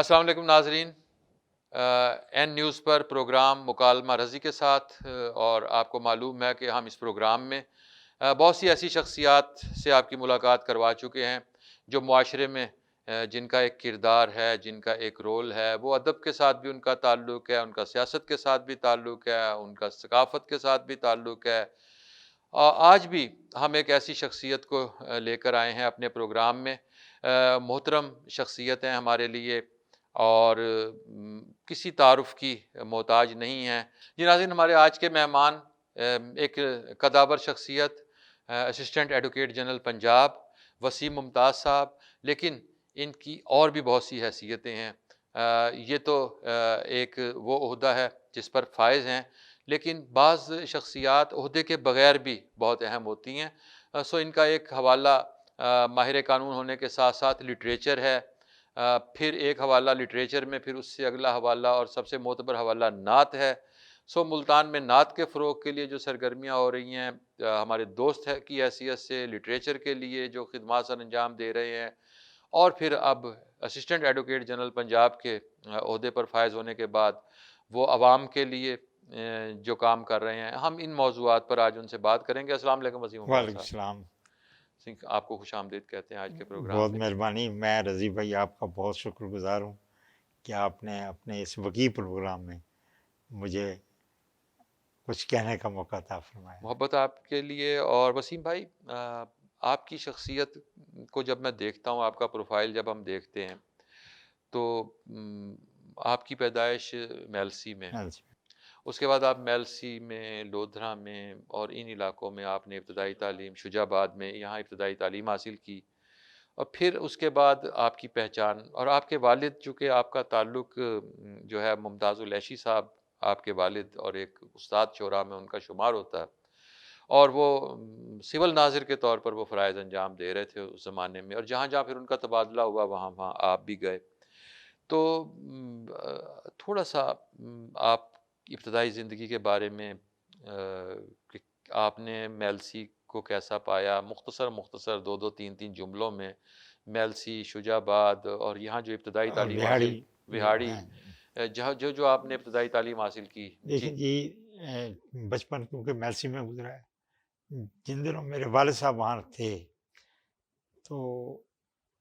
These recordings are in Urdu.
السلام علیکم ناظرین، این نیوز پر پروگرام مکالمہ رضی کے ساتھ اور آپ کو معلوم ہے کہ ہم اس پروگرام میں بہت سی ایسی شخصیات سے آپ کی ملاقات کروا چکے ہیں جو معاشرے میں جن کا ایک کردار ہے، جن کا ایک رول ہے، وہ ادب کے ساتھ بھی ان کا تعلق ہے، ان کا سیاست کے ساتھ بھی تعلق ہے، ان کا ثقافت کے ساتھ بھی تعلق ہے۔ آج بھی ہم ایک ایسی شخصیت کو لے کر آئے ہیں اپنے پروگرام میں۔ محترم شخصیت ہیں ہمارے لیے اور کسی تعارف کی محتاج نہیں ہیں۔ جی ناظرین، ہمارے آج کے مہمان ایک قدابر شخصیت، assistant advocate general Punjab Waseem Mumtaz صاحب، لیکن ان کی اور بھی بہت سی حیثیتیں ہیں۔ یہ تو ایک وہ عہدہ ہے جس پر فائز ہیں، لیکن بعض شخصیات عہدے کے بغیر بھی بہت اہم ہوتی ہیں۔ سو ان کا ایک حوالہ ماہر قانون ہونے کے ساتھ ساتھ لٹریچر ہے، پھر ایک حوالہ لٹریچر میں، پھر اس سے اگلا حوالہ اور سب سے معتبر حوالہ نعت ہے۔ سو ملتان میں نعت کے فروغ کے لیے جو سرگرمیاں ہو رہی ہیں، ہمارے دوست ہے کی حیثیت سے لٹریچر کے لیے جو خدمات سر انجام دے رہے ہیں، اور پھر اب اسسٹنٹ ایڈوکیٹ جنرل پنجاب کے عہدے پر فائز ہونے کے بعد وہ عوام کے لیے جو کام کر رہے ہیں، ہم ان موضوعات پر آج ان سے بات کریں گے۔ السلام علیکم وسیم ممتاز وعلیکم صاحب، السلام۔ آپ کو خوش آمدید کہتے ہیں آج کے پروگرام بہت میں۔ مہربانی، میں رضی بھائی آپ کا بہت شکر گزار ہوں کہ آپ نے اپنے اس وقی پروگرام میں مجھے کچھ کہنے کا موقع عطا فرمایا۔ محبت آپ کے لیے۔ اور وسیم بھائی، آپ کی شخصیت کو جب میں دیکھتا ہوں، آپ کا پروفائل جب ہم دیکھتے ہیں تو آپ کی پیدائش میلسی میں، ہاں جی۔ اس کے بعد آپ میلسی میں، لودھرا میں اور ان علاقوں میں آپ نے ابتدائی تعلیم، شجاع آباد میں یہاں ابتدائی تعلیم حاصل کی، اور پھر اس کے بعد آپ کی پہچان اور آپ کے والد، چونکہ آپ کا تعلق جو ہے ممتاز العیشی صاحب آپ کے والد اور ایک استاد شعراء میں ان کا شمار ہوتا ہے، اور وہ سول ناظر کے طور پر وہ فرائض انجام دے رہے تھے اس زمانے میں، اور جہاں جہاں پھر ان کا تبادلہ ہوا وہاں وہاں آپ بھی گئے۔ تو تھوڑا سا آپ کی ابتدائی زندگی کے بارے میں، کہ آپ نے میلسی کو کیسا پایا، مختصر دو دو تین تین جملوں میں میلسی، شجاع آباد اور یہاں جو ابتدائی اور تعلیم حاصل، بہاڑی وہاڑی، ہاں، جہاں جو آپ نے ابتدائی تعلیم حاصل کی۔ جی دیکھیں جی، بچپن کیونکہ میلسی میں گزرا ہے، جن دنوں میرے والد صاحب وہاں تھے تو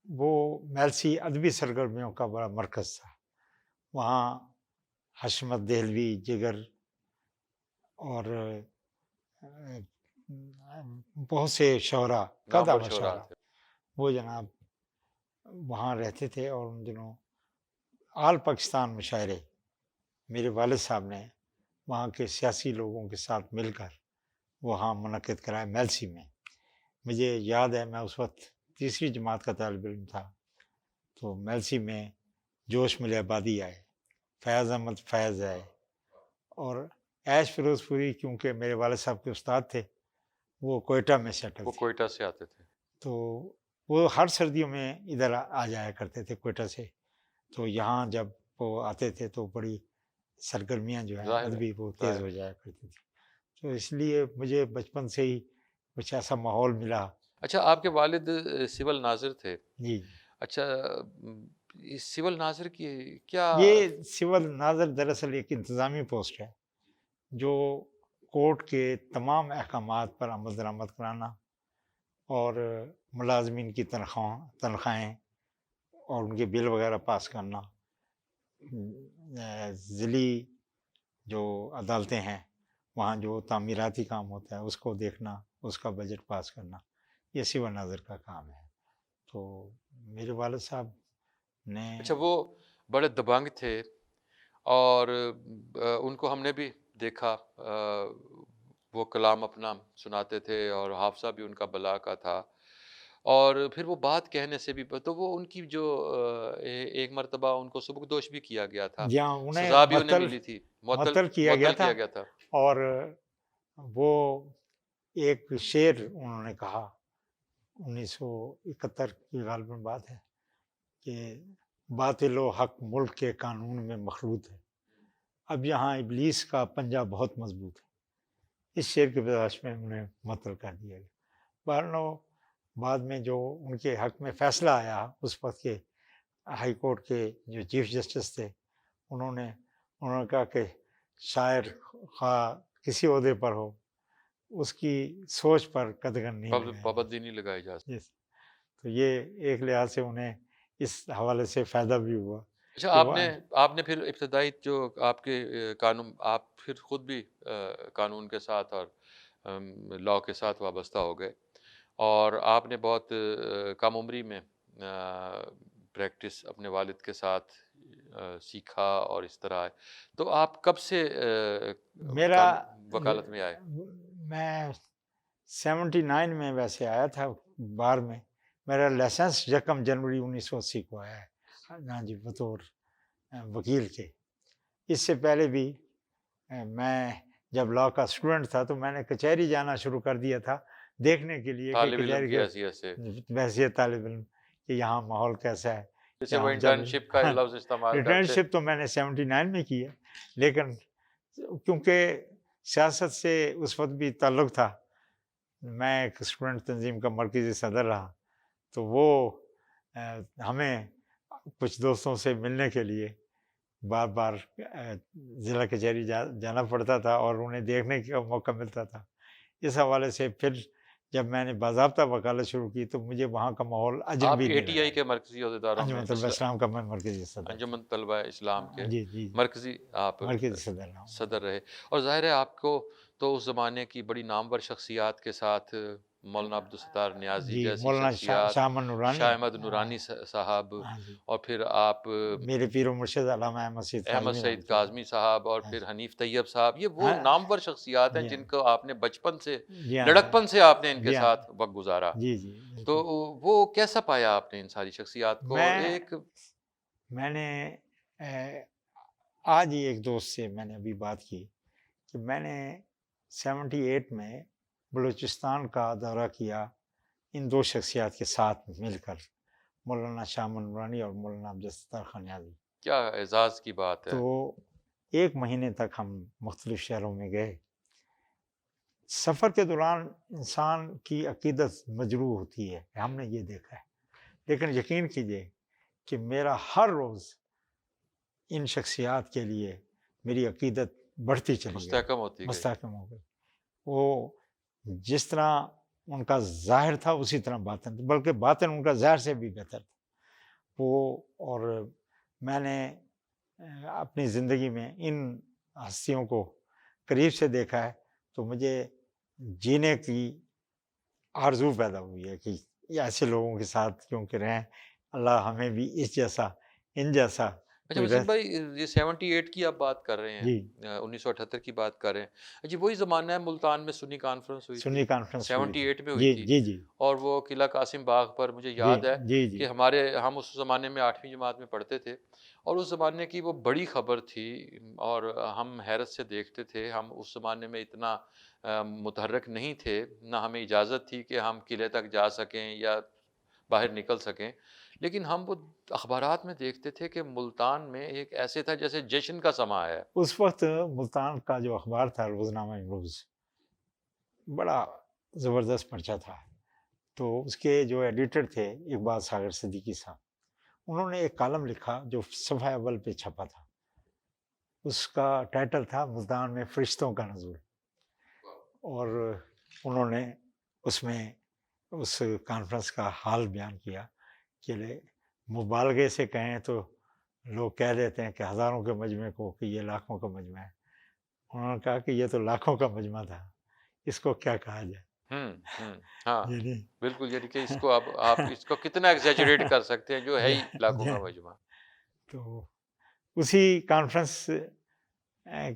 وہ میلسی ادبی سرگرمیوں کا بڑا مرکز تھا۔ وہاں حشمت دہلوی، جگر اور بہت سے شعراء، نامور قدامى شعراء شعراء، تھے۔ وہ جناب وہاں رہتے تھے، اور ان دنوں آل پاکستان مشاعرے میرے والد صاحب نے وہاں کے سیاسی لوگوں کے ساتھ مل کر وہاں منعقد کرائے میلسی میں۔ مجھے یاد ہے میں اس وقت تیسری جماعت کا طالب علم تھا، تو میلسی میں جوش ملیح آبادی آئے، فیاض احمد فیض آئے، اور ایش فیروز پوری کیونکہ میرے والد صاحب کے استاد تھے، وہ کوئٹہ میں سیٹل وہ تھے، کوئٹہ سے آتے تھے۔ تو وہ ہر سردیوں میں ادھر آ جایا کرتے تھے کوئٹہ سے، تو یہاں جب وہ آتے تھے تو بڑی سرگرمیاں جو ہیں ظاہر ہے، ادبی وہ تیز ظاہر ہو ہے۔ جایا کرتی تھی، تو اس لیے مجھے بچپن سے ہی کچھ ایسا ماحول ملا۔ اچھا، آپ کے والد سول ناظر تھے؟ جی، اچھا، اس سول ناظر کی کیا؟ یہ سول ناظر دراصل ایک انتظامی پوسٹ ہے جو کورٹ کے تمام احکامات پر عمل درآمد کرانا اور ملازمین کی تنخواہیں اور ان کے بل وغیرہ پاس کرنا، ضلعی جو عدالتیں ہیں وہاں جو تعمیراتی کام ہوتا ہے اس کو دیکھنا، اس کا بجٹ پاس کرنا، یہ سول ناظر کا کام ہے۔ تو میرے والد صاحب نے اچھا، وہ بڑے دبنگ تھے اور ان کو ہم نے بھی دیکھا، وہ کلام اپنا سناتے تھے اور حافظہ بھی ان کا بلا کا تھا، اور پھر وہ بات کہنے سے بھی تو وہ ان کی جو ایک مرتبہ ان کو سبکدوش بھی کیا گیا تھا، جہاں انہیں سزا بھی انہیں ملی تھی، معطل معطل کیا گیا معطل تھا، کیا گیا تھا۔ اور وہ ایک شعر انہوں نے کہا 1971 کی غالباً بات ہے کہ باطل و حق ملک کے قانون میں مخلوط ہے، اب یہاں ابلیس کا پنجہ بہت مضبوط ہے۔ اس شعر کی پیدائش میں انہیں معطل کر دیا گیا۔ بعد میں جو ان کے حق میں فیصلہ آیا اس وقت کے ہائی کورٹ کے جو چیف جسٹس تھے انہوں نے کہا کہ شاعر خواہ کسی عہدے پر ہو اس کی سوچ پر قدغن نہیں لگایا پابندی نہیں لگائی جا سکتی۔ Yes. تو یہ ایک لحاظ سے انہیں اس حوالے سے فائدہ بھی ہوا اچھا، کہ وہ آپ نے پھر ابتدائی جو آپ کے قانون، آپ پھر خود بھی قانون کے ساتھ اور لاء کے ساتھ وابستہ ہو گئے، اور آپ نے بہت کم عمری میں پریکٹس اپنے والد کے ساتھ سیکھا اور اس طرح آئے، تو آپ کب سے میرا وکالت میں آئے؟ میں 79 میں ویسے آیا تھا بار میں، میرا لائسنس 1 جنوری 1980 کو آیا ہے، ہاں جی، بطور وکیل کے۔ اس سے پہلے بھی میں جب لاء کا اسٹوڈنٹ تھا تو میں نے کچہری جانا شروع کر دیا تھا دیکھنے کے لیے کہ طالب علم کچہری کی حیثیت سے، ویسے طالب علم کہ یہاں ماحول کیسا ہے۔ جیسے وہ انٹرنشپ کا لفظ استعمال کرتے۔ ریٹرنشپ تو میں نے 79 میں کی ہے، لیکن کیونکہ سیاست سے اس وقت بھی تعلق تھا، میں ایک اسٹوڈنٹ تنظیم کا مرکزی صدر رہا، تو وہ ہمیں کچھ دوستوں سے ملنے کے لیے بار بار ضلع کچہری جانا پڑتا تھا اور انہیں دیکھنے کا موقع ملتا تھا۔ اس حوالے سے پھر جب میں نے باضابطہ وکالت شروع کی تو مجھے وہاں کا ماحول آپ اجنبی نہیں ATI لگا۔ کے مرکزی عہدیداروں میں، انجمن طلبہ اسلام کا میں مرکزی صدر تھا۔ انجمن طلبہ اسلام کے جی جی مرکزی آپ مرکزی صدر رہا ہوں۔ صدر رہے، اور ظاہر ہے آپ کو تو اس زمانے کی بڑی نامور شخصیات کے ساتھ مولانا عبدالستار نیازی جی، جیسی مولانا شخصیات، شاہ احمد نورانی، شاہ احمد نورانی صاحب، ہاں جی، اور پھر آپ میرے پیر و مرشد علامہ احمد سعید احمد کاظمی سعید رحمۃ کاظمی صاحب، اور اللہ۔ پھر حنیف طیب صاحب، یہ وہ ہاں نامور شخصیات ہیں جی جن ہاں کو آپ نے بچپن سے، جی ہاں لڑکپن سے آپ نے ان کے جی ہاں ساتھ وقت گزارا، جی جی تو بالکل۔ وہ کیسا پایا آپ نے ان ساری شخصیات کو؟ اور میں نے آج ہی ایک دوست سے میں نے ابھی بات کی کہ میں نے 78 میں بلوچستان کا دورہ کیا ان دو شخصیات کے ساتھ مل کر، مولانا شاہ احمد نورانی اور مولانا عبدالستار خان نیازی۔ کیا اعزاز کی بات ہے۔ تو 1 مہینے تک ہم مختلف شہروں میں گئے۔ سفر کے دوران انسان کی عقیدت مجروح ہوتی ہے، ہم نے یہ دیکھا ہے، لیکن یقین کیجئے کہ میرا ہر روز ان شخصیات کے لیے میری عقیدت بڑھتی چلی گئی، مستحکم ہوتی گئی۔ مستحکم ہو گئی۔ وہ جس طرح ان کا ظاہر تھا اسی طرح باطن تھا، بلکہ باطن ان کا ظاہر سے بھی بہتر تھا وہ۔ اور میں نے اپنی زندگی میں ان ہستیوں کو قریب سے دیکھا ہے تو مجھے جینے کی آرزو پیدا ہوئی ہے کہ ایسے لوگوں کے ساتھ کیونکہ رہیں، اللہ ہمیں بھی اس جیسا، ان جیسا اچھا وسیم بھائی، یہ 78 کی آپ بات کر رہے ہیں، جی 1978 کی بات کر رہے ہیں جی، وہی زمانہ ہے ملتان میں سنی کانفرنس ہوئی تھی، سنی کانفرنس ہوئی تھی۔ 78 میں ہوئی جی تھی، جی جی اور وہ قلعہ قاسم باغ پر، مجھے جی یاد ہے جی جی کہ ہم اس زمانے میں 8ویں جماعت میں پڑھتے تھے، اور اس زمانے کی وہ بڑی خبر تھی، اور ہم حیرت سے دیکھتے تھے۔ ہم اس زمانے میں اتنا متحرک نہیں تھے، نہ ہمیں اجازت تھی کہ ہم قلعے تک جا سکیں یا باہر نکل سکیں، لیکن ہم وہ اخبارات میں دیکھتے تھے کہ ملتان میں ایک ایسے تھا جیسے جشن کا سماں ہے۔ اس وقت ملتان کا جو اخبار تھا روزنامہ امروز، بڑا زبردست پرچہ تھا، تو اس کے جو ایڈیٹر تھے اقبال ساغر صدیقی صاحب، انہوں نے ایک کالم لکھا جو صفحہ اول پہ چھپا تھا، اس کا ٹائٹل تھا ملتان میں فرشتوں کا نزول، اور انہوں نے اس میں اس کانفرنس کا حال بیان کیا کہ مبالغے سے کہیں تو لوگ کہہ دیتے ہیں کہ ہزاروں کے مجمع کو کہ یہ لاکھوں کا مجمع ہے، انہوں نے کہا کہ یہ تو لاکھوں کا مجمع تھا، اس کو کیا کہا جائے۔ ہاں یعنی بالکل، یعنی کہ اس کو آپ اس کو کتنا ایگزیجریٹ کر سکتے ہیں، جو ہے ہی لاکھوں کا مجمع۔ تو اسی کانفرنس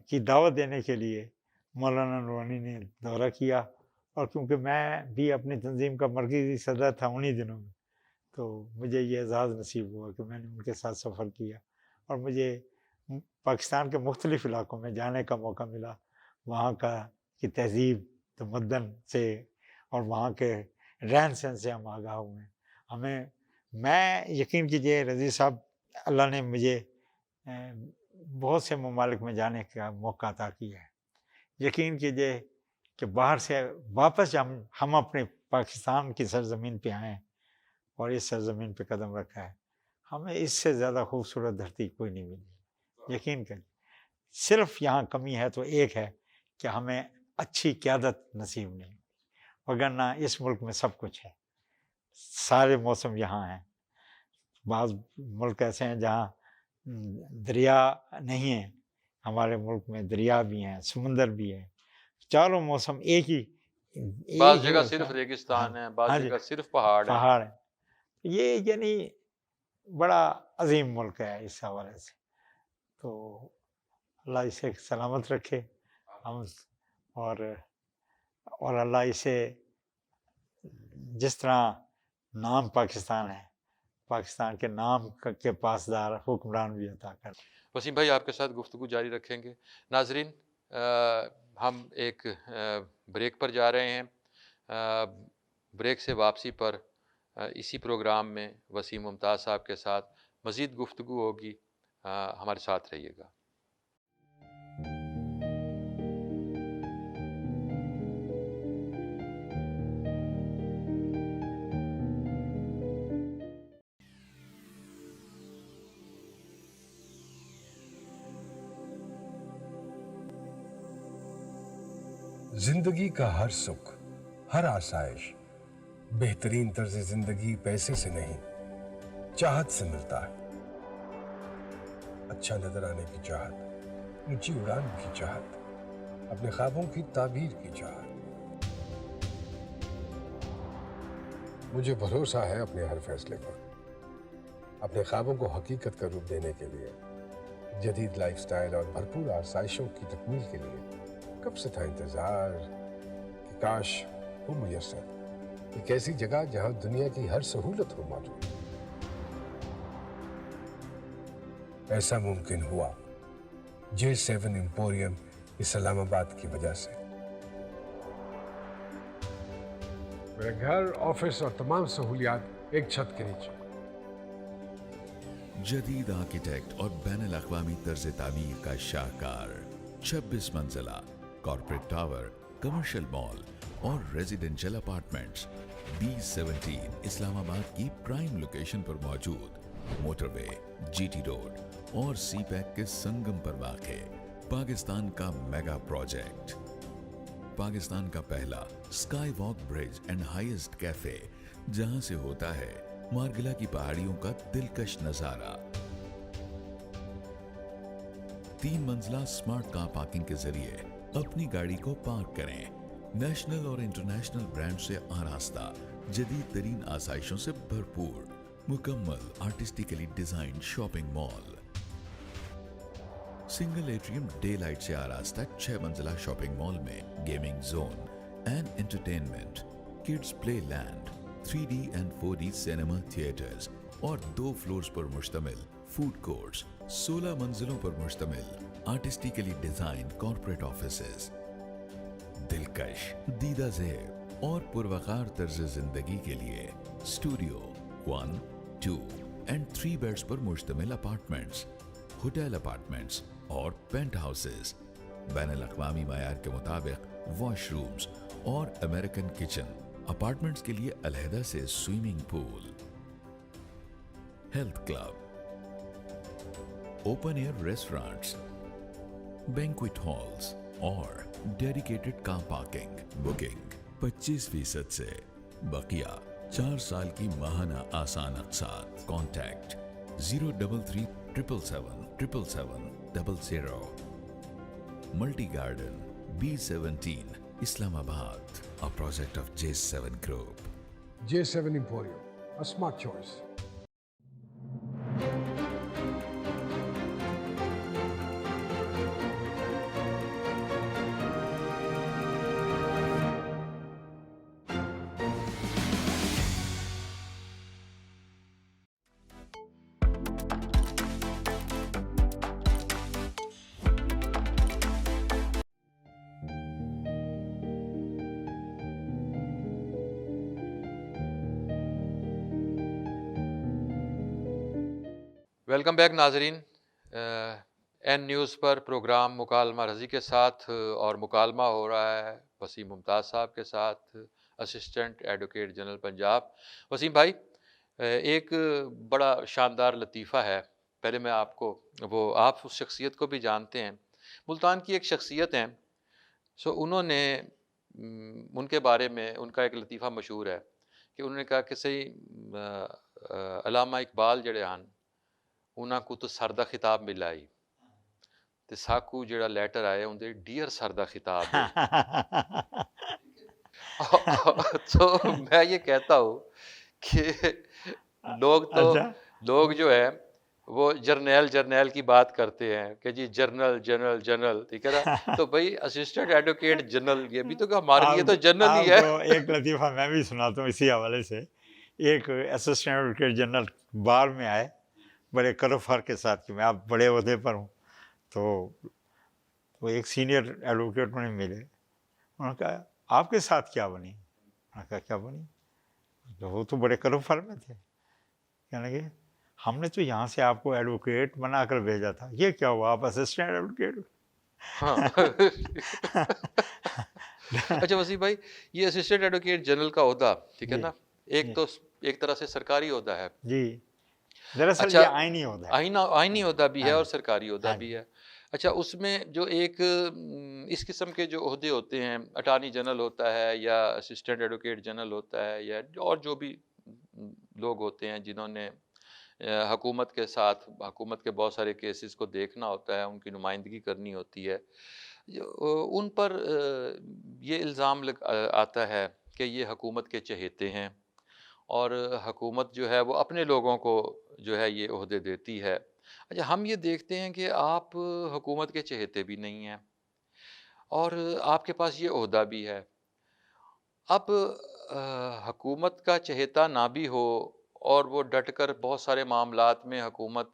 کی دعوت دینے کے لیے مولانا نورانی نے دورہ کیا، اور کیونکہ میں بھی اپنی تنظیم کا مرکزی صدر تھا انہی دنوں میں، تو مجھے یہ اعزاز نصیب ہوا کہ میں نے ان کے ساتھ سفر کیا، اور مجھے پاکستان کے مختلف علاقوں میں جانے کا موقع ملا، وہاں کی تہذیب تمدن سے اور وہاں کے رہن سہن سے ہم آگاہ ہوئے۔ میں یقین کیجئے رضی صاحب، اللہ نے مجھے بہت سے ممالک میں جانے کا موقع عطا کیا ہے۔ یقین کیجئے کہ باہر سے واپس جب ہم اپنے پاکستان کی سرزمین پہ آئے اور اس سرزمین پہ قدم رکھا ہے ہمیں اس سے زیادہ خوبصورت دھرتی کوئی نہیں ملی، یقین کریں۔ صرف یہاں کمی ہے تو ایک ہے کہ ہمیں اچھی قیادت نصیب نہیں، وگرنہ اس ملک میں سب کچھ ہے، سارے موسم یہاں ہیں۔ بعض ملک ایسے ہیں جہاں دریا نہیں ہے، ہمارے ملک میں دریا بھی ہیں، سمندر بھی ہے، چاروں موسم ایک ہی بعض جگہ ہوتا صرف ہے۔ ریگستان ہے، بعض ہاں جی، جگہ صرف پہاڑ ہیں۔ پہاڑ ہے، یہ یعنی بڑا عظیم ملک ہے اس حوالے سے۔ تو اللہ اسے سلامت رکھے ہم، اور اللہ اسے جس طرح نام پاکستان ہے، پاکستان کے نام کے پاسدار حکمران بھی عطا کر۔ وسیم بھائی آپ کے ساتھ گفتگو جاری رکھیں گے۔ ناظرین، ہم ایک بریک پر جا رہے ہیں۔ بریک سے واپسی پر اسی پروگرام میں وسیم ممتاز صاحب کے ساتھ مزید گفتگو ہوگی، ہمارے ساتھ رہیے گا۔ زندگی کا ہر سکھ، ہر آسائش، بہترین طرز زندگی پیسے سے نہیں، چاہت سے ملتا ہے۔ اچھا نظر آنے کی چاہت، اونچی اڑان کی چاہت، اپنے خوابوں کی تعبیر کی چاہت۔ مجھے بھروسہ ہے اپنے ہر فیصلے پر، اپنے خوابوں کو حقیقت کا روپ دینے کے لیے، جدید لائف سٹائل اور بھرپور آسائشوں کی تکمیل کے لیے کب سے تھا انتظار کہ کاش ہو میسر ایک ایسی جگہ جہاں دنیا کی ہر سہولت ہو موجود۔ ایسا ممکن ہوا J7 ایمپوریم اسلام آباد کی وجہ سے۔ میرے گھر، آفس اور تمام سہولیات ایک چھت کے نیچے۔ جدید آرکیٹیکٹ اور بین الاقوامی طرز تعمیر کا شاہکار 26 منزلہ کارپوریٹ ٹاور، کمرشل مال اور ریزیڈینشل اپارٹمنٹس B17 اسلام آباد کی پرائم لوکیشن پر موجود، موٹر وے، جی ٹی روڈ اور سی پیک کے سنگم پر واقع پاکستان کا میگا پروجیکٹ، پاکستان کا پہلا sky walk bridge and highest cafe, جہاں سے ہوتا ہے مارگلا کی پہاڑیوں کا دلکش نظارہ۔ 3 منزلہ سمارٹ کار پارکنگ کے ذریعے اپنی گاڑی کو پارک کریں۔ نیشنل اور انٹرنیشنل برانڈ سے آراستہ، جدید ترین آسائشوں سے بھرپور، مکمل artistically design shopping mall. Single atrium day light سے آراستہ 6 منزلہ شاپنگ مال میں gaming zone and entertainment, kids play land, 3D and 4D cinema theatres اور 2 فلورز پر مشتمل فوڈ کورٹس، 16 منزلوں پر مشتمل آرٹسٹیکلی ڈیزائن کارپوریٹ آفیسز۔ دلکش، دیدہ زیب اور پروقار طرز زندگی کے لیے اسٹوڈیو 1، 2 اینڈ 3 بیڈز پر مشتمل اپارٹمنٹس، ہوٹل اپارٹمنٹس اور پینٹ ہاؤسز، بین الاقوامی معیار کے مطابق واش رومز اور امریکن کچن، اپارٹمنٹس کے لیے علیحدہ سے swimming pool, health club, open air restaurants, banquet halls اور ڈیڈیکیٹڈ کار پارکنگ۔ بکنگ 25% سے، بقیہ 4 سال کی ماہانہ آسان اقساط۔ Contact 033 777 777 00۔ Multi garden B17 Islamabad, a project of J7 Group۔ J7 emporium, a smart choice۔ Welcome back ناظرین، این نیوز پر پروگرام مکالمہ رضی کے ساتھ، اور مکالمہ ہو رہا ہے وسیم ممتاز صاحب کے ساتھ، assistant advocate general Punjab. Waseem بھائی، ایک بڑا شاندار لطیفہ ہے، پہلے میں آپ کو آپ اس شخصیت کو بھی جانتے ہیں، ملتان کی ایک شخصیت ہیں، انہوں نے ان کے بارے میں ان کا ایک لطیفہ مشہور ہے کہ انہوں نے کہا کہ صحیح علامہ اقبال جڑے ہیں انہاں کو تو سردہ خطاب ملا ہی تے ساکو جڑا لیٹر آیا اندر ڈیئر سردہ خطاب ہے. تو میں یہ کہتا ہوں کہ اچھا لوگ جو ہے وہ جرنیل کی بات کرتے ہیں کہ جی جنرل ٹھیک ہے نا. تو بھائی اسسٹنٹ ایڈوکیٹ جنرل یہ بھی تو کہ ہمارے لیے تو جنرل ہی آپ ہے. کو ایک لطیفہ میں بھی سناتا ہوں اسی حوالے سے. ایک اسسٹنٹ ایڈوکیٹ جنرل بار میں آئے بڑے کروفر کے ساتھ کہ میں آپ بڑے عہدے پر ہوں. تو ایک سینئر ایڈوکیٹ انہیں ملے, انہوں نے کہا آپ کے ساتھ کیا بنی؟ انہوں نے کہا کیا بنی؟ تو وہ تو بڑے کرفر میں تھے, کہنے لگے ہم نے تو یہاں سے آپ کو ایڈوکیٹ بنا کر بھیجا تھا, یہ کیا ہوا آپ اسسٹنٹ ایڈوکیٹ؟ ہاں اچھا وسیم بھائی, یہ اسسٹنٹ ایڈوکیٹ جنرل کا عہدہ ٹھیک ہے نا, ایک تو ایک طرح سے سرکاری عہدہ ہے. جی دراصل اچھا یہ آئینی عہدہ ہے. آئینی عہدہ بھی ہے اور سرکاری عہدہ ہاں بھی ہے. اچھا اس میں جو ایک اس قسم کے جو عہدے ہوتے ہیں, اٹارنی جنرل ہوتا ہے یا اسسٹنٹ ایڈوکیٹ جنرل ہوتا ہے یا اور جو بھی لوگ ہوتے ہیں جنہوں نے حکومت کے ساتھ حکومت کے بہت سارے کیسز کو دیکھنا ہوتا ہے, ان کی نمائندگی کرنی ہوتی ہے, ان پر یہ الزام آتا ہے کہ یہ حکومت کے چہیتے ہیں اور حکومت جو ہے وہ اپنے لوگوں کو جو ہے یہ عہدے دیتی ہے. اچھا ہم یہ دیکھتے ہیں کہ آپ حکومت کے چہیتے بھی نہیں ہیں اور آپ کے پاس یہ عہدہ بھی ہے. اب حکومت کا چہیتا نہ بھی ہو اور وہ ڈٹ کر بہت سارے معاملات میں حکومت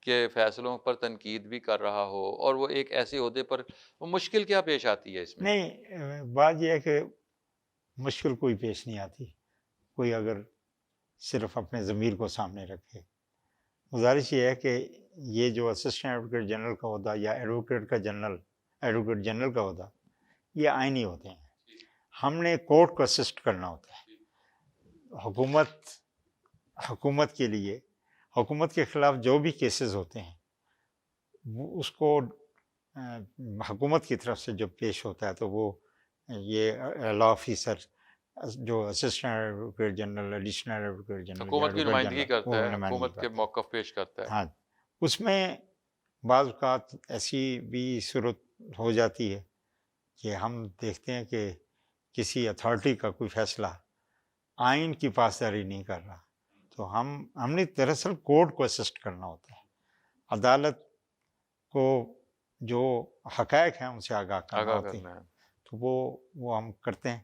کے فیصلوں پر تنقید بھی کر رہا ہو, اور وہ ایک ایسے عہدے پر, وہ مشکل کیا پیش آتی ہے اس میں؟ نہیں, بات یہ ہے کہ مشکل کوئی پیش نہیں آتی, کوئی اگر صرف اپنے ضمیر کو سامنے رکھے. گزارش یہ ہے کہ یہ جو اسسٹنٹ ایڈوکیٹ جنرل کا عہدہ یا ایڈوکیٹ جنرل کا عہدہ, یہ آئینی ہوتے ہیں. ہم نے کورٹ کو اسسٹ کرنا ہوتا ہے. حکومت کے لیے حکومت کے خلاف جو بھی کیسز ہوتے ہیں وہ اس کو حکومت کی طرف سے جب پیش ہوتا ہے تو وہ یہ لا آفیسر جو assistant advocate general, additional advocate general, حکومت کی نمائندگی کرتا ہے, حکومت کے موقف پیش کرتا ہے. ہاں, اس میں بعض اوقات ایسی بھی صورت ہو جاتی ہے کہ ہم دیکھتے ہیں کہ کسی اتھارٹی کا کوئی فیصلہ آئین کی پاسداری نہیں کر رہا, تو ہم نے دراصل کورٹ کو اسسٹ کرنا ہوتا ہے, عدالت کو جو حقائق ہیں ان سے آگاہ کرنا ہوتا ہے, تو وہ ہم کرتے ہیں.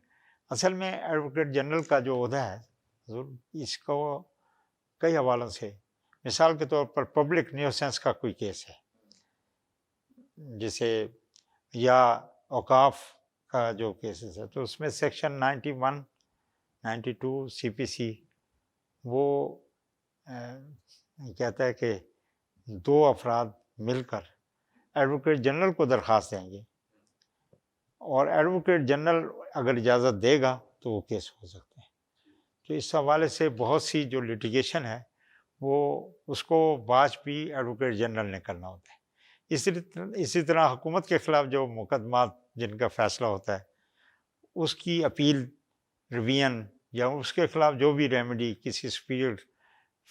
اصل میں ایڈوکیٹ جنرل کا جو عہدہ ہے اس کو کئی حوالوں سے, مثال کے طور پر پبلک نیوسنس کا کوئی کیس ہے جیسے, یا اوقاف کا جو کیسز ہے, تو اس میں سیکشن 91 92 سی پی سی وہ کہتا ہے کہ دو افراد مل کر ایڈوکیٹ جنرل کو درخواست دیں گے اور ایڈوکیٹ جنرل اگر اجازت دے گا تو وہ کیس ہو سکتے ہیں. تو اس حوالے سے بہت سی جو لیٹیگیشن ہے وہ اس کو باچ بھی ایڈوکیٹ جنرل نے کرنا ہوتا ہے. اسی طرح حکومت کے خلاف جو مقدمات جن کا فیصلہ ہوتا ہے اس کی اپیل, ریویژن یا اس کے خلاف جو بھی ریمیڈی کسی سپیریئر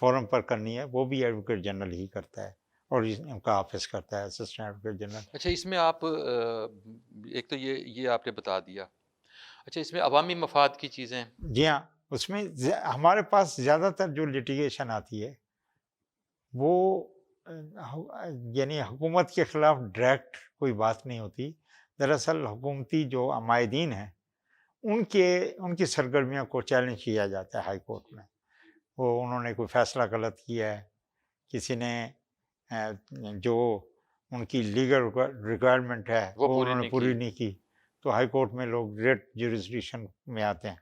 فورم پر کرنی ہے وہ بھی ایڈوکیٹ جنرل ہی کرتا ہے اور ان کا آفس کرتا ہے اسسٹنٹ ایڈوکیٹ جنرل. اچھا اس میں آپ ایک تو یہ آپ نے بتا دیا. اچھا اس میں عوامی مفاد کی چیزیں؟ جی ہاں, اس میں ہمارے پاس زیادہ تر جو لٹیگیشن آتی ہے وہ یعنی حکومت کے خلاف ڈائریکٹ کوئی بات نہیں ہوتی. دراصل حکومتی جو عمائدین ہیں ان کی سرگرمیوں کو چیلنج کیا جاتا ہے ہائی کورٹ میں. وہ انہوں نے کوئی فیصلہ غلط کیا ہے, کسی نے جو ان کی لیگل ریکوائرمنٹ ہے وہ انہوں نے پوری نہیں کی, تو ہائی کورٹ میں لوگ ریٹ جوریسڈکشن میں آتے ہیں.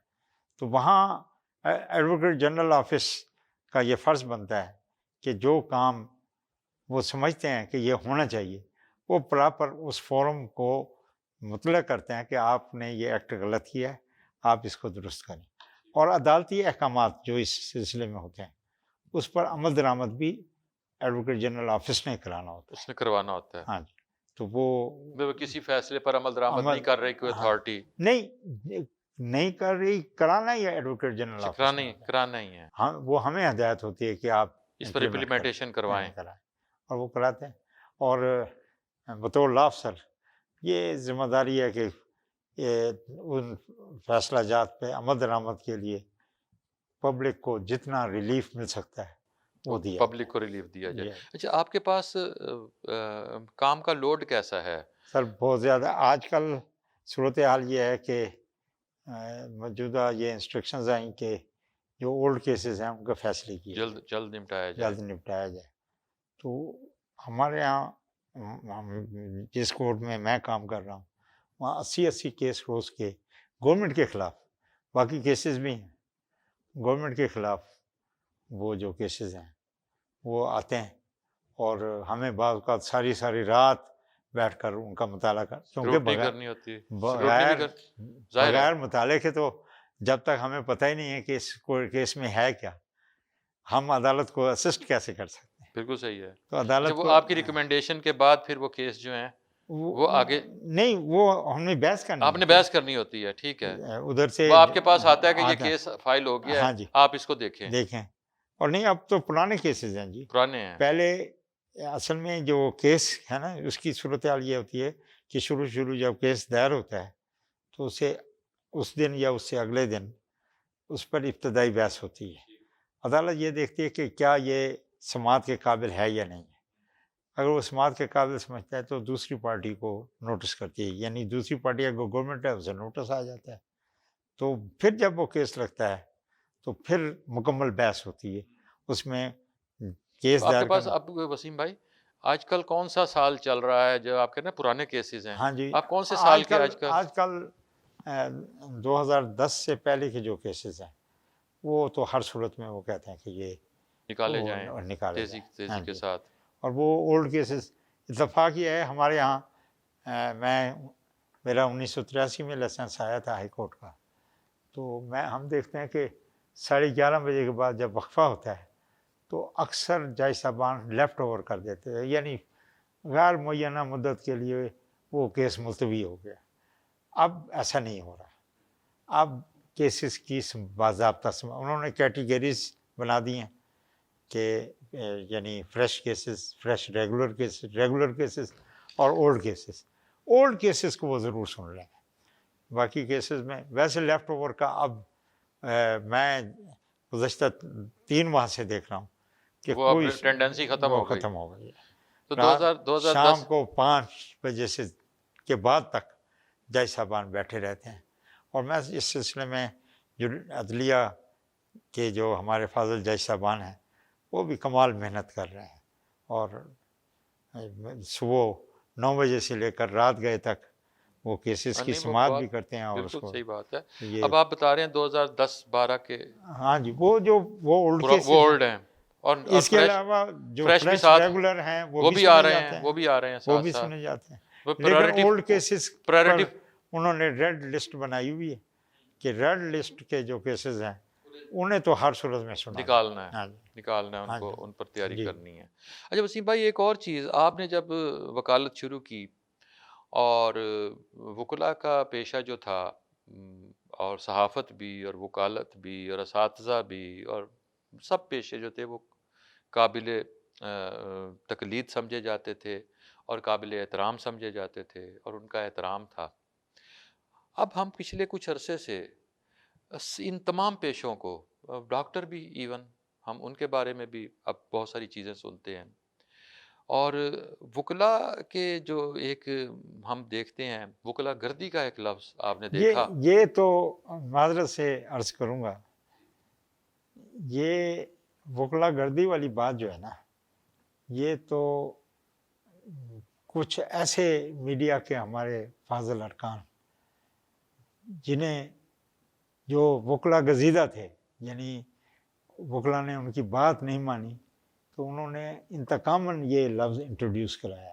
تو وہاں ایڈوکیٹ جنرل آفس کا یہ فرض بنتا ہے کہ جو کام وہ سمجھتے ہیں کہ یہ ہونا چاہیے وہ پراپر اس فورم کو مطلع کرتے ہیں کہ آپ نے یہ ایکٹ غلط کیا ہے, آپ اس کو درست کریں. اور عدالتی احکامات جو اس سلسلے میں ہوتے ہیں اس پر عمل درآمد بھی ایڈوکیٹ جنرل آفس نے کرانا ہوتا ہے. اس نے کروانا ہوتا ہے. ہاں جی. تو وہ کسی فیصلے پر عمل درآمد نہیں کر رہی کوئی اتھارٹی. نہیں کر رہی، کرانا ہی ایڈوکیٹ جنرل آفس کرانا ہی ہے. ہاں، وہ ہمیں ہدایت ہوتی ہے کہ آپ اس پر امپلیمنٹیشن کروائیں، اور وہ کراتے ہیں. اور بطور لا افسر یہ ذمہ داری ہے کہ ان فیصلہ جات پہ عمل درآمد کے لیے پبلک کو جتنا ریلیف مل سکتا ہے وہ دیا، پبلک کو ریلیف دیا جائے. اچھا، آپ کے پاس کام کا لوڈ کیسا ہے؟ سر بہت زیادہ. آج کل صورتحال یہ ہے کہ موجودہ یہ انسٹرکشنز آئیں کہ جو اولڈ کیسز ہیں ان کا فیصلے کیے جلد نپٹایا جائے. تو ہمارے یہاں جس کورٹ میں میں کام کر رہا ہوں وہاں 80 کیس روز کے گورنمنٹ کے خلاف، باقی کیسز بھی ہیں گورنمنٹ کے خلاف، وہ جو کیسز ہیں وہ آتے ہیں اور ہمیں بعض اوقات ساری رات بیٹھ کر ان کا مطالعہ کیونکہ بغیر مطالعے کے تو جب تک ہمیں پتہ ہی نہیں ہے کہ اس کیس میں ہے کیا، ہم عدالت کو اسسٹ کیسے کر سکتے ہیں. بالکل صحیح ہے. تو عدالت وہ آپ کی ریکمنڈیشن کے بعد پھر وہ کیس جو ہیں وہ آگے نہیں، وہ ہم نے بحث کرنی، آپ نے بحث کرنی ہوتی ہے. ٹھیک ہے، ادھر سے وہ آپ کے پاس آتا ہے کہ یہ کیس فائل ہو گیا ہاں ہے، جی آپ اس کو دیکھیں. اور نہیں، اب تو پرانے کیسز ہیں جی، پرانے ہیں. پہلے اصل میں جو کیس ہے نا اس کی صورتحال یہ ہوتی ہے کہ شروع جب کیس دائر ہوتا ہے تو اسے اس دن یا اس سے اگلے دن اس پر ابتدائی بحث ہوتی ہے. عدالت یہ دیکھتی ہے کہ کیا یہ سماعت کے قابل ہے یا نہیں ہے. اگر وہ سماعت کے قابل سمجھتا ہے تو دوسری پارٹی کو نوٹس کرتی ہے، یعنی دوسری پارٹی اگر گورنمنٹ ہے اسے نوٹس آ جاتا ہے. تو پھر جب وہ کیس لگتا ہے تو پھر مکمل بحث ہوتی ہے اس میں. کیس آپ کے پاس اب وسیم بھائی آج کل کون سا سال چل رہا ہے جو آپ کہتے ہیں پرانے کیسز ہیں؟ ہاں جی، آپ کون سے سال کے آج کل 2010 سے پہلے کے جو کیسز ہیں وہ تو ہر صورت میں وہ کہتے ہیں کہ یہ نکالے جائیں تیزی کے ساتھ. اور وہ اولڈ کیسز اتفاق یہ ہے ہمارے یہاں میرا 1983 میں لائسنس آیا تھا ہائی کورٹ کا، تو ہم دیکھتے ہیں کہ 11:30 بجے کے بعد جب وقفہ ہوتا ہے تو اکثر جج صاحبان لیفٹ اوور کر دیتے ہیں، یعنی غیر معینہ مدت کے لیے وہ کیس ملتوی ہو گیا. اب ایسا نہیں ہو رہا، اب کیسز کی باضابطہ انہوں نے کیٹیگریز بنا دی ہیں کہ یعنی فریش کیسز، ریگولر کیسز اور اولڈ کیسز کو وہ ضرور سن رہے ہیں. باقی کیسز میں ویسے لیفٹ اوور کا اب میں گزشتہ 3 ماہ سے دیکھ رہا ہوں کہ کوئی ٹینڈنسی ختم ہو گئی. تو 2010 شام کو 5 بجے سے کے بعد تک جج صاحبان بیٹھے رہتے ہیں. اور میں اس سلسلے میں جو عدلیہ کے جو ہمارے فاضل جج صاحبان ہیں وہ بھی کمال محنت کر رہے ہیں اور صبح 9 بجے سے لے کر رات گئے تک وہ کیسز کی سماعت بھی کرتے ہیں. اور اس کو صحیح بات ہے. اب آپ بتا رہے ہیں 2010-12 کے، ہاں جی، وہ اولڈ ہیں. اور اس کے علاوہ جو فریش ریگولر ہیں وہ بھی آ رہے ہیں، وہ بھی سنے جاتے ہیں. لیکن اولڈ کیسز انہوں نے ریڈ لسٹ بنائی ہوئی ہے کہ ریڈ لسٹ کے جو کیسز ہیں انہیں تو ہر صورت میں نکالنا ہے ان کو، ان پر تیاری کرنی ہے. اچھا وسیم بھائی، ایک اور چیز، آپ نے جب وکالت شروع کی اور وکلاء کا پیشہ جو تھا اور صحافت بھی اور وکالت بھی اور اساتذہ بھی اور سب پیشے جو تھے وہ قابل تقلید سمجھے جاتے تھے اور قابل احترام سمجھے جاتے تھے اور ان کا احترام تھا. اب ہم پچھلے کچھ عرصے سے ان تمام پیشوں کو، ڈاکٹر بھی ایون، ہم ان کے بارے میں بھی اب بہت ساری چیزیں سنتے ہیں. اور وکلاء کے جو ایک ہم دیکھتے ہیں وکلاء گردی کا ایک لفظ آپ نے دیکھا. یہ تو معذرت سے عرض کروں گا، یہ وکلاء گردی والی بات جو ہے نا، یہ تو کچھ ایسے میڈیا کے ہمارے فاضل ارکان جنہیں جو وکلاء گزیدہ تھے، یعنی وکلاء نے ان کی بات نہیں مانی تو انہوں نے انتقاماً یہ لفظ انٹروڈیوس کرایا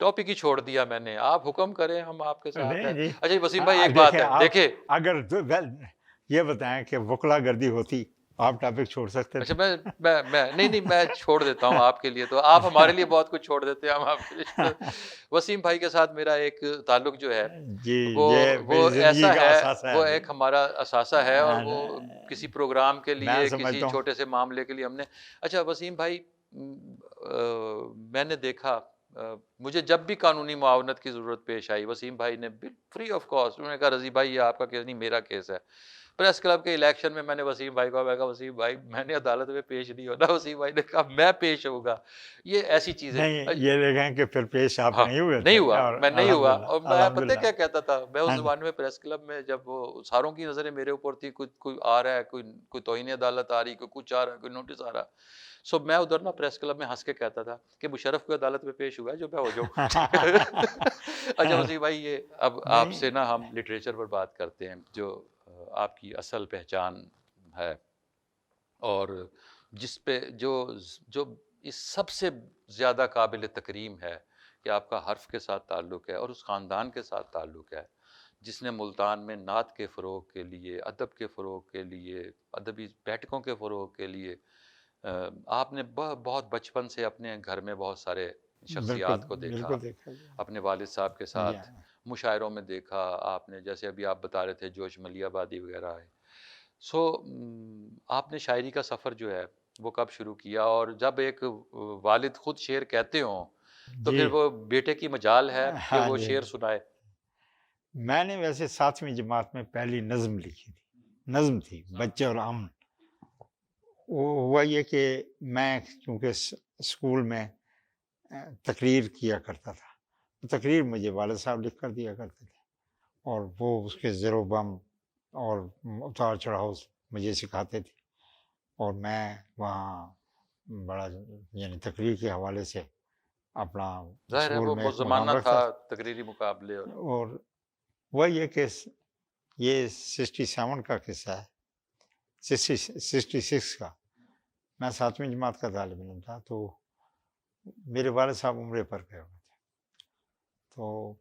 ٹاپک ہی چھوڑ دیا میں نے, آپ حکم کریں, ہم آپ کے ساتھ ہیں. نہیں جی, اچھا وسیم بھائی ایک بات دیکھیں ہے, آپ دیکھیں اگر یہ بتائیں کہ وکلا گردی ہوتی آپ ٹاپک چھوڑ سکتے اچھا تھے؟ نہیں میں چھوڑ دیتا ہوں آپ کے لیے, تو آپ ہمارے لیے بہت کچھ چھوڑ دیتے ہیں, ہم آپ کے لیے. وسیم بھائی کے ساتھ میرا ایک تعلق جو ہے جی وہ یہ وہ میری زندگی ایسا کا ہے, اثاثہ وہ ہے. ایک ہمارا اثاثہ ہے, اور وہ کسی پروگرام کے میں لیے, کسی سمجھتا ہوں چھوٹے سے معاملے کے لیے ہم نے. اچھا وسیم بھائی, میں نے دیکھا, مجھے جب بھی قانونی معاونت کی ضرورت پیش آئی, وسیم بھائی نے فری آف کاسٹ, انہوں نے کہا رضی بھائی یہ آپ کا کیس نہیں, میرا کیس ہے. پریس کلب کے الیکشن میں نے وسیم بھائی کو کہا, وسیم بھائی میں نے عدالت میں پیش نہیں ہونا. وسیم بھائی نے کہا میں پیش ہوں گا. یہ ایسی چیزیں. نہیں, یہ دیکھیں کہ پھر پیش آپ ہاں نہیں ہوئے نہیں تھے, ہوا, اور میں نہیں ہوا. الحمدللہ اور میں پتہ الحمدللہ. کیا کہتا تھا, میں اس ہاں جی, زمانے میں پریس کلب میں جب وہ ساروں کی نظریں میرے اوپر تھی, کوئی آ رہا ہے, کوئی توہین عدالت آ رہی, کوئی کچھ آ رہا ہے, کوئی نوٹس آ رہا. سو میں ادھر نا پریس کلب میں ہنس کے کہتا تھا کہ مشرف کو عدالت میں پیش ہوا ہے, جو میں ہو جاؤں. اچھا وسیم بھائی, یہ اب آپ سے نا ہم لٹریچر پر بات کرتے ہیں, جو آپ کی اصل پہچان ہے, اور جس پہ جو اس سب سے زیادہ قابل تکریم ہے کہ آپ کا حرف کے ساتھ تعلق ہے, اور اس خاندان کے ساتھ تعلق ہے جس نے ملتان میں نعت کے فروغ کے لیے, ادب کے فروغ کے لیے, ادبی بیٹھکوں کے فروغ کے لیے, آپ نے بہت بچپن سے اپنے گھر میں بہت سارے بالکل شخصیات کو دیکھا, بالکل دیکھا اپنے والد صاحب کے ساتھ مشاعروں میں دیکھا آپ نے, جیسے ابھی آپ بتا رہے تھے جوش ملی آبادی وغیرہ ہے. سو آپ نے شاعری کا سفر جو ہے وہ کب شروع کیا, اور جب ایک والد خود شعر کہتے ہوں تو پھر جی. وہ بیٹے کی مجال ہے کہ ہاں وہ جی, شعر سنائے؟ میں نے ویسے 7ویں جماعت میں پہلی نظم لکھی تھی, نظم تھی بچے اور امن. وہ ہوا یہ کہ میں چونکہ اسکول میں تقریر کیا کرتا تھا, تقریر مجھے والد صاحب لکھ کر دیا کرتے تھے, اور وہ اس کے زیر و بم اور اتار چڑھاؤ مجھے سکھاتے تھے, اور میں وہاں بڑا یعنی تقریر کے حوالے سے اپنا ظاہر ہے اسکول وہ میں ایک زمانہ مقام تھا رکھتا. تقریری مقابلے. اور وہ یہ کہ یہ 67 کا قصہ ہے, 66 کا. میں 7ویں جماعت کا طالب علم تھا, تو میرے والد صاحب عمرے پر گئے ہوئے تھے, تو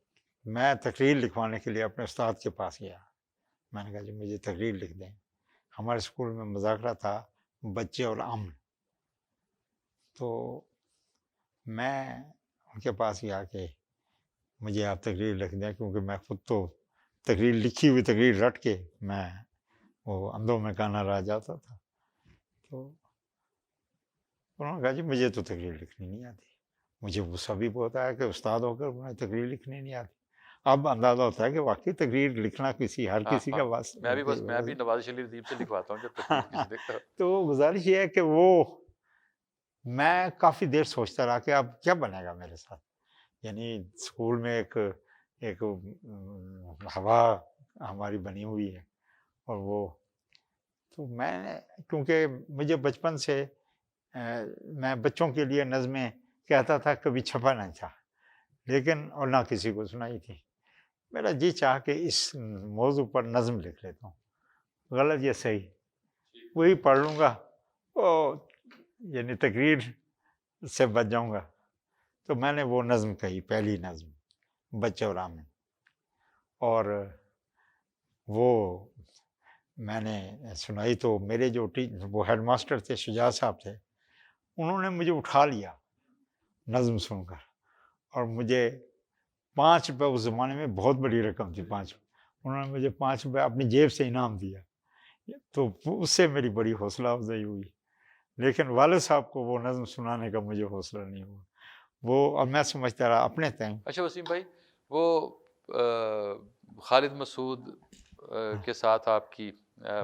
میں تقریر لکھوانے کے لیے اپنے استاد کے پاس گیا. میں نے کہا جی مجھے تقریر لکھ دیں. ہمارے اسکول میں مذاکرہ تھا بچے اور امن, تو میں ان کے پاس گیا کہ مجھے آپ تقریر لکھ دیں, کیونکہ میں خود تو تقریر لکھی ہوئی تقریر رٹ کے میں وہ اندھوں میں کانا رہ جاتا تھا. تو انہوں نے کہا جی مجھے تو تقریر لکھنی نہیں آتی. مجھے غصہ بھی بہت آیا کہ استاد ہو کر انہیں تقریر لکھنی نہیں آتی. اب اندازہ ہوتا ہے کہ واقعی تقریر لکھنا ہر کسی کا واسطہ. میں بھی نواز شریف دیپ سے لکھواتا ہوں جب تقریر کسی دیکھتا. تو گزارش یہ ہے کہ وہ میں کافی دیر سوچتا رہا کہ اب کیا بنے گا میرے ساتھ. یعنی اسکول میں ایک ہوا ہماری بنی ہوئی ہے, اور وہ تو میں کیونکہ مجھے بچپن سے میں بچوں کے لیے نظمیں کہتا تھا, کبھی چھپا نہ تھا, لیکن اور نہ کسی کو سنائی تھی. میرا جی چاہ کہ اس موضوع پر نظم لکھ لیتا ہوں, غلط یا صحیح وہی پڑھ لوں گا, یعنی تقریر سے بچ جاؤں گا. تو میں نے وہ نظم کہی, پہلی نظم بچے اور آمن, اور وہ میں نے سنائی. تو میرے جو وہ ہیڈ ماسٹر تھے, شجاع صاحب تھے, انہوں نے مجھے اٹھا لیا نظم سن کر, اور مجھے 5 روپے, اس زمانے میں بہت بڑی رقم تھی 5 روپے, انہوں نے مجھے 5 روپے اپنی جیب سے انعام دیا. تو اس سے میری بڑی حوصلہ افزائی ہوئی, لیکن والد صاحب کو وہ نظم سنانے کا مجھے حوصلہ نہیں ہوا. وہ اب میں سمجھتا رہا اپنے ٹائم. اچھا وسیم بھائی, وہ خالد مسعود کے ساتھ آپ کی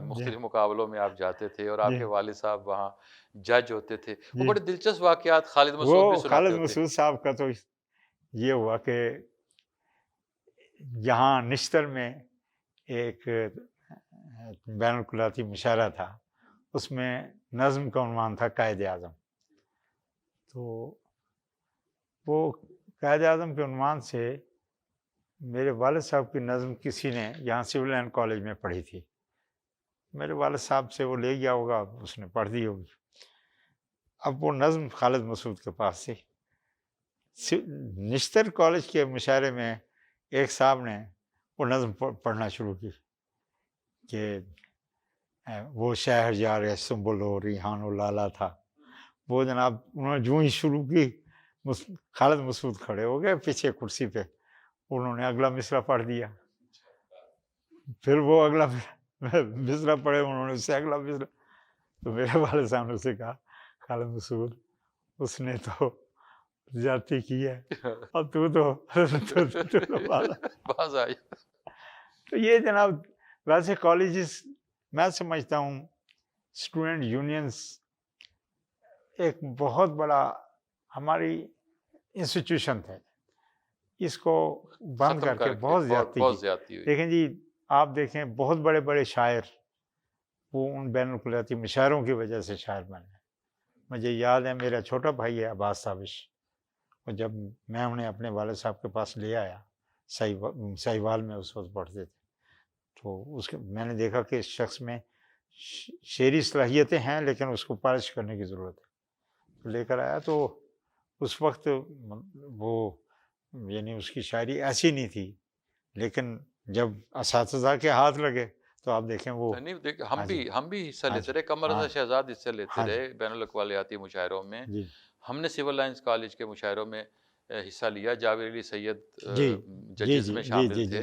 مختلف مقابلوں میں آپ جاتے تھے, اور آپ کے والد صاحب وہاں جج ہوتے تھے. وہ بڑے دلچسپ واقعات خالد مسعود بھی وہ سناتے خالد ہوتے. مسعود صاحب کا تو یہ ہوا کہ یہاں نشتر میں ایک بین الاقوامی مشاعرہ تھا, اس میں نظم کا عنوان تھا قائد اعظم. تو وہ قائد اعظم کے عنوان سے میرے والد صاحب کی نظم کسی نے یہاں سول لائن کالج میں پڑھی تھی. میرے والد صاحب سے وہ لے گیا ہوگا, اس نے پڑھ دی ہوگی. اب وہ نظم خالد مسعود کے پاس تھی, نشتر کالج کے مشاعرے میں ایک صاحب نے وہ نظم پڑھنا شروع کی کہ وہ شہر جا رہے سنبل و ریحان و لالا تھا. وہ جناب انہوں نے جو ہی شروع کی خالد مسعود کھڑے ہو گئے پیچھے کرسی پہ, انہوں نے اگلا مصرع پڑھ دیا. پھر وہ اگلا مصرع پڑھے, انہوں نے اس سے اگلا مصرع. تو میرے والد صاحب نے اسے کہا خالد مسعود اس نے تو زیادتی کی ہے اور تو باز آئی. تو یہ جناب ویسے کالجز میں سمجھتا ہوں اسٹوڈنٹ یونینس ایک بہت بڑا ہماری انسٹیٹیوشن تھے, اس کو بند ختم کر کے بہت زیادتی ہوئی. دیکھیں جی آپ دیکھیں بہت بڑے بڑے شاعر وہ ان بین الاقوامی مشاعروں کی وجہ سے شاعر بنے. مجھے یاد ہے میرا چھوٹا بھائی ہے عباس تابش, اور جب میں انہیں اپنے والد صاحب کے پاس لے آیا, سہیوال میں اس وقت پڑھتے تھے, تو اس کے میں نے دیکھا کہ اس شخص میں شعری صلاحیتیں ہیں لیکن اس کو پالش کرنے کی ضرورت ہے. تو لے کر آیا تو اس وقت وہ یعنی اس کی شاعری ایسی نہیں تھی, لیکن جب اساتذہ کے ہاتھ لگے تو آپ دیکھیں وہ ہم بھی حصہ لیتے رہے. قمر رضا شہزاد حصہ لیتے رہے بین الاقوالیاتی مشاعروں میں. ہم نے سول لائنس کالج کے مشاعروں میں حصہ لیا. جاوید علی سید ججز میں شامل تھے.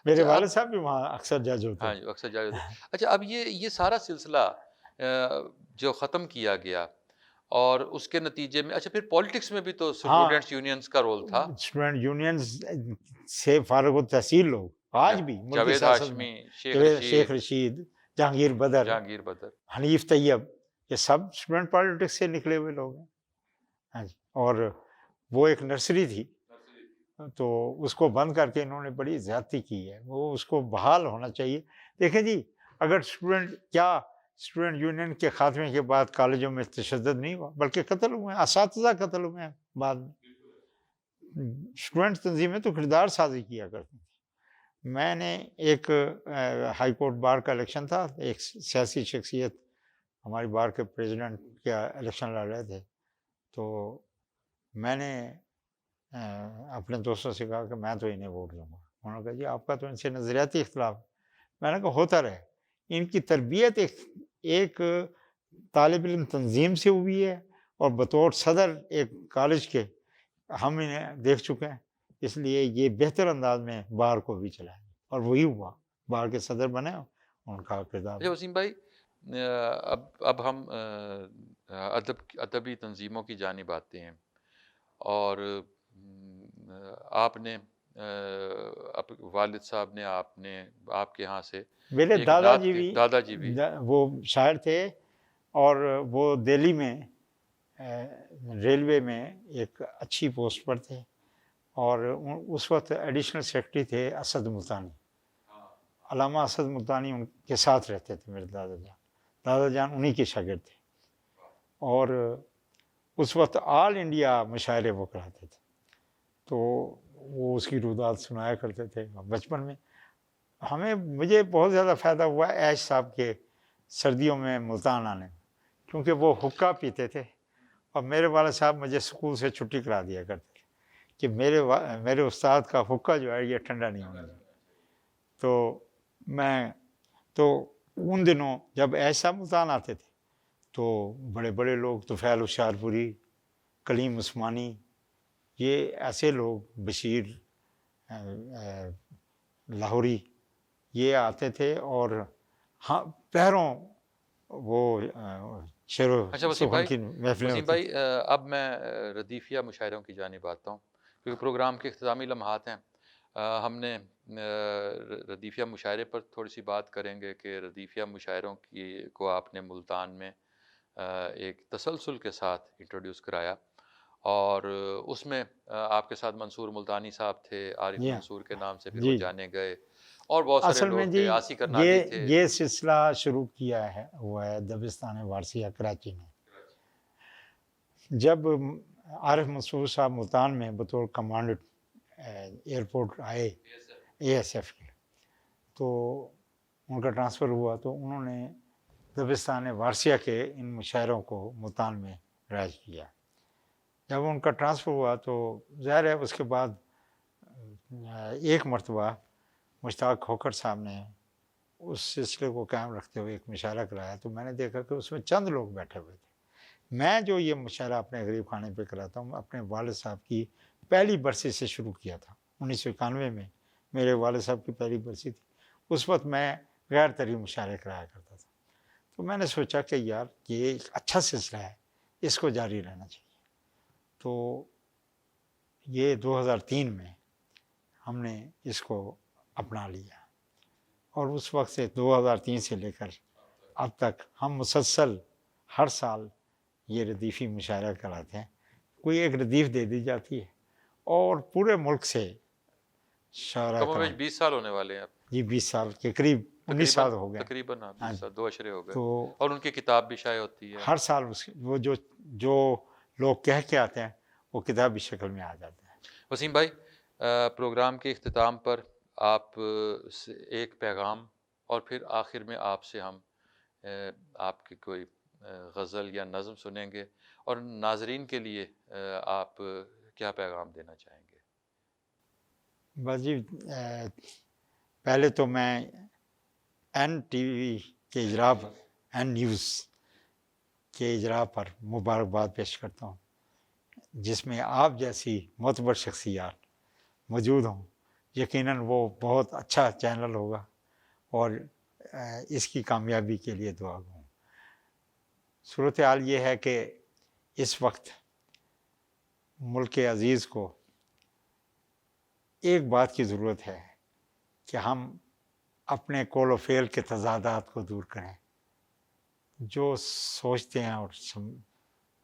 میرے والد صاحب بھی وہاں اکثر جج ہوتے ہیں. ہاں اکثر جج ہوتے. اچھا اب یہ سارا سلسلہ جو ختم کیا گیا اور اس کے نتیجے میں اچھا پھر پولیٹکس میں بھی تو اسٹوڈنٹس یونینز کا رول تھا. اسٹوڈنٹ یونینز سے فارغ التحصیل لوگ آج بھی جاوید ہاشمی, شیخ رشید, جہانگیر بدر, حنیف طیب, یہ سب اسٹوڈنٹ پالیٹکس سے نکلے ہوئے لوگ ہیں. اور وہ ایک نرسری تھی تو اس کو بند کر کے انہوں نے بڑی زیادتی کی ہے. وہ اس کو بحال ہونا چاہیے. دیکھیں جی اگر اسٹوڈنٹ یونین کے خاتمے کے بعد کالجوں میں تشدد نہیں ہوا بلکہ قتل ہوئے ہیں, اساتذہ قتل ہوئے ہیں بعد میں. اسٹوڈنٹ تنظیمیں تو کردار سازی کیا کرتی تھیں. میں نے ایک ہائی کورٹ بار کا الیکشن تھا, ایک سیاسی شخصیت ہماری بار کے پریزیڈنٹ کا الیکشن لڑ رہے تھے, تو میں نے اپنے دوستوں سے کہا کہ میں تو انہیں ووٹ دوں گا. انہوں نے کہا جی آپ کا تو ان سے نظریاتی اختلاف. میں نے کہا ہوتا رہے, ان کی تربیت ایک طالب علم تنظیم سے ہوئی ہے اور بطور صدر ایک کالج کے ہم انہیں دیکھ چکے ہیں, اس لیے یہ بہتر انداز میں بار کو بھی چلائیں. اور وہی ہوا, بار کے صدر بنے ان کا کردار. وسیم بھائی اب ہم ادبی تنظیموں کی جانب آتے ہیں, اور آپ نے والد صاحب نے آپ کے ہاں سے میرے دادا جی بھی وہ شاعر تھے, اور وہ دہلی میں ریلوے میں ایک اچھی پوسٹ پر تھے, اور اس وقت ایڈیشنل سیکرٹری تھے اسد ملتانی. علامہ اسد ملتانی ان کے ساتھ رہتے تھے. میرے دادا جان انہی کے شاگرد تھے, اور اس وقت آل انڈیا مشاعرے وہ کراتے تھے, تو وہ اس کی رودات سنایا کرتے تھے. بچپن میں مجھے بہت زیادہ فائدہ ہوا ایش صاحب کے سردیوں میں ملتان آنے, کیونکہ وہ حقہ پیتے تھے, اور میرے والد صاحب مجھے اسکول سے چھٹی کرا دیا کرتے تھے کہ میرے استاد کا حقہ جو ہے یہ ٹھنڈا نہیں ہونا چاہیے. تو ان دنوں جب ایسا ملتان آتے تھے تو بڑے بڑے لوگ طفیل ہوشیارپوری, کلیم عثمانی, یہ ایسے لوگ, بشیر لاہوری, یہ آتے تھے اور ہاں پہروں وہ شعر و سخن کی محفلیں. وسیم بھائی اب میں ردیفیہ مشاعروں کی جانب آتا ہوں, کیونکہ پروگرام کے اختتامی لمحات ہیں. ہم نے ردیفیہ مشاعرے پر تھوڑی سی بات کریں گے کہ ردیفیہ مشاعروں کو آپ نے ملتان میں ایک تسلسل کے ساتھ انٹروڈیوس کرایا, اور اس میں آپ کے ساتھ منصور ملتانی صاحب تھے, عارف منصور کے نام سے پھر وہ جانے گئے, اور بہت سارے لوگ تھے, آسی کرناٹی تھے. یہ سلسلہ شروع کیا ہوا ہے دبستان وارثیہ کراچی میں. جب عارف منصور صاحب ملتان میں بطور کمانڈنٹ ایئرپورٹ آئے ASF کے, تو ان کا ٹرانسفر ہوا, تو انہوں نے دبستان وارثیہ کے ان مشاعروں کو ملتان میں رائج کیا. جب ان کا ٹرانسفر ہوا تو ظاہر ہے اس کے بعد ایک مرتبہ مشتاق کھوکھر صاحب نے اس سلسلے کو قائم رکھتے ہوئے ایک مشاعرہ کرایا، تو میں نے دیکھا کہ اس میں چند لوگ بیٹھے ہوئے تھے۔ میں جو یہ مشاعرہ اپنے غریب خانے پہ کراتا ہوں، اپنے والد صاحب کی پہلی برسی سے شروع کیا تھا۔ 1991 میں میرے والد صاحب کی پہلی برسی تھی، اس وقت میں غیر ترین مشاعرے کرایا کرتا تھا۔ تو میں نے سوچا کہ یار یہ ایک اچھا سلسلہ ہے، اس کو جاری رہنا چاہیے۔ تو یہ 2003 میں ہم نے اس کو اپنا لیا، اور اس وقت سے 2003 سے لے کر اب تک ہم مسلسل ہر سال یہ ردیفی مشاعرہ کراتے ہیں۔ کوئی ایک ردیف دے دی جاتی ہے اور پورے ملک سے شاعرہ کم و بیش 20 سال ہونے والے ہیں اب، جی 20 سال کے قریب 19 سال ہو گئے تقریباً 20 سال، 2 اشرے ہو گئے، تو اور ان کی کتاب بھی شائع ہوتی ہے۔ ہر سال وہ جو لوگ کہہ کے آتے ہیں وہ کتابی شکل میں آ جاتے ہیں۔ وسیم بھائی، پروگرام کے اختتام پر آپ سے ایک پیغام، اور پھر آخر میں آپ سے ہم آپ کی کوئی غزل یا نظم سنیں گے، اور ناظرین کے لیے آپ کیا پیغام دینا چاہیں گے؟ بس جی، پہلے تو میں این ٹی وی کے اجراء پر، این نیوز کے اجراء پر مبارکباد پیش کرتا ہوں، جس میں آپ جیسی معتبر شخصیات موجود ہوں۔ یقیناً وہ بہت اچھا چینل ہوگا، اور اس کی کامیابی کے لیے دعا گو ہوں۔ صورتحال یہ ہے کہ اس وقت ملک عزیز کو ایک بات کی ضرورت ہے کہ ہم اپنے قول و فعل کے تضادات کو دور کریں، جو سوچتے ہیں اور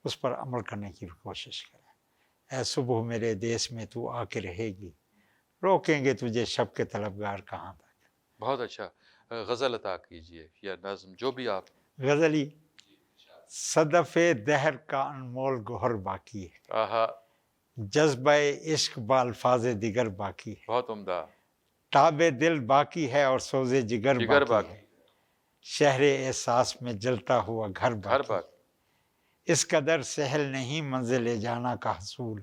اس پر عمل کرنے کی کوشش کریں۔ اے صبح میرے دیس میں تو آ کے رہے گی، روکیں گے تجھے شب کے طلبگار کہاں تک۔ بہت اچھا، غزل عطا کیجئے یا نظم، جو بھی آپ۔ غزلی: صدف دہر کا انمول گوہر باقی ہے، آہا، جذبہ عشق بالفاظ دیگر باقی ہے، بہت عمدہ۔ تاب دل باقی ہے اور سوز جگر جگر باقی ہے، شہر احساس میں جلتا ہوا گھر ہر باقی بات ہے۔ اس قدر سہل نہیں منزل جانا کا حصول،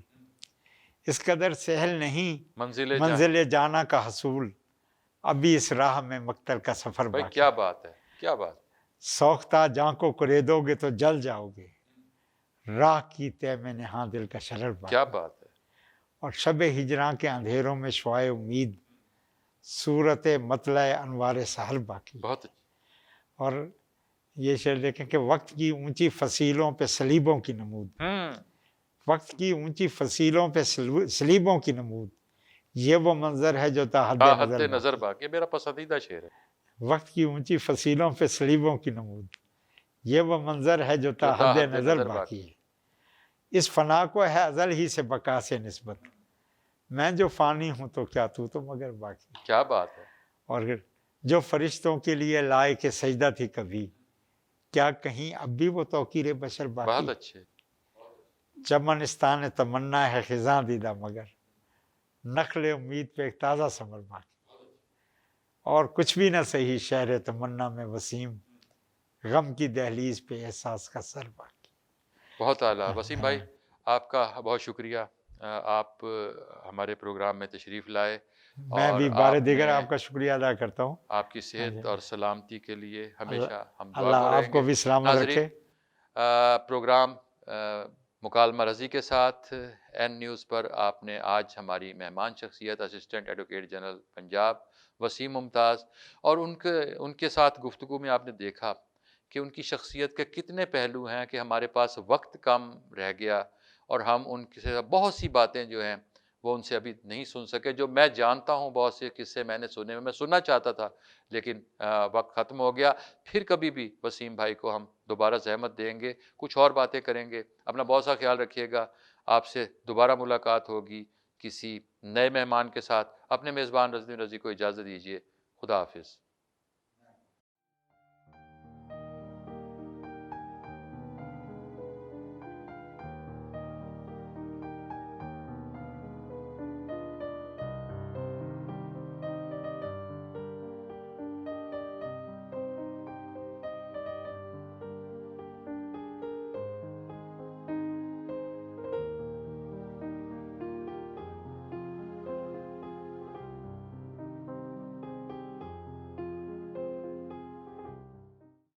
اس قدر سہل نہیں منزل جانا کا حصول، ابھی اس راہ میں مقتل کا سفر بھائی، باقی کیا ہے۔ بات ہے، کیا بات۔ سوختہ جان کو کریدو گے تو جل جاؤ گے، راہ کی طے میں نہاں دل کا شرر باقی کیا ہے۔ بات ہے۔ اور شب ہجراں کے اندھیروں میں شعاع امید، صورت مطلع انوار سحر باقی۔ بہت اچھا۔ اور یہ شعر دیکھیں کہ وقت کی اونچی فصیلوں پہ صلیبوں کی نمود، وقت کی اونچی فصیلوں پہ صلیبوں کی نمود، یہ وہ منظر ہے جو تا حد حد نظر نظر باقی، میرا پسندیدہ شعر ہے۔ وقت کی اونچی فصیلوں پہ صلیبوں کی نمود، یہ وہ منظر ہے جو تا حد نظر باقی ہے۔ اس فنا کو ہے ازل ہی سے بقا سے نسبت، میں جو فانی ہوں تو کیا تو مگر باقی۔ کیا بات ہے۔ اور جو فرشتوں کے لیے لائق سجدہ تھی کبھی، کیا کہیں اب بھی وہ توقیر بشر باقی؟ بہت اچھے۔ چمنستان تمنا ہے خزاں دیدہ مگر، نخل امید پہ ایک تازہ ثمر باقی۔ اور کچھ بھی نہ صحیح شہر تمنا میں وسیم، غم کی دہلیز پہ احساس کا سر باقی۔ بہت اعلیٰ۔ وسیم بھائی، آپ کا بہت شکریہ، آپ ہمارے پروگرام میں تشریف لائے، میں بھی اور بار آپ دیگر نے آپ کا شکریہ ادا کرتا ہوں۔ آپ کی صحت اور سلامتی کے لیے ہمیشہ ہم دعا اللہ گو آپ رہیں کو گے۔ بھی سلامت ناظرین، رکھے۔ پروگرام مکالمہ رضی کے ساتھ این نیوز پر آپ نے آج ہماری مہمان شخصیت assistant advocate general Punjab Waseem Mumtaz, اور ان کے ساتھ گفتگو میں آپ نے دیکھا کہ ان کی شخصیت کے کتنے پہلو ہیں، کہ ہمارے پاس وقت کم رہ گیا اور ہم ان سے بہت سی باتیں جو ہیں وہ ان سے ابھی نہیں سن سکے۔ جو میں جانتا ہوں، بہت سے قصے میں نے سنے، میں سننا چاہتا تھا لیکن وقت ختم ہو گیا۔ پھر کبھی بھی وسیم بھائی کو ہم دوبارہ زحمت دیں گے، کچھ اور باتیں کریں گے۔ اپنا بہت سا خیال رکھیے گا، آپ سے دوبارہ ملاقات ہوگی کسی نئے مہمان کے ساتھ۔ اپنے میزبان رضوی رضی کو اجازت دیجیے، خدا حافظ۔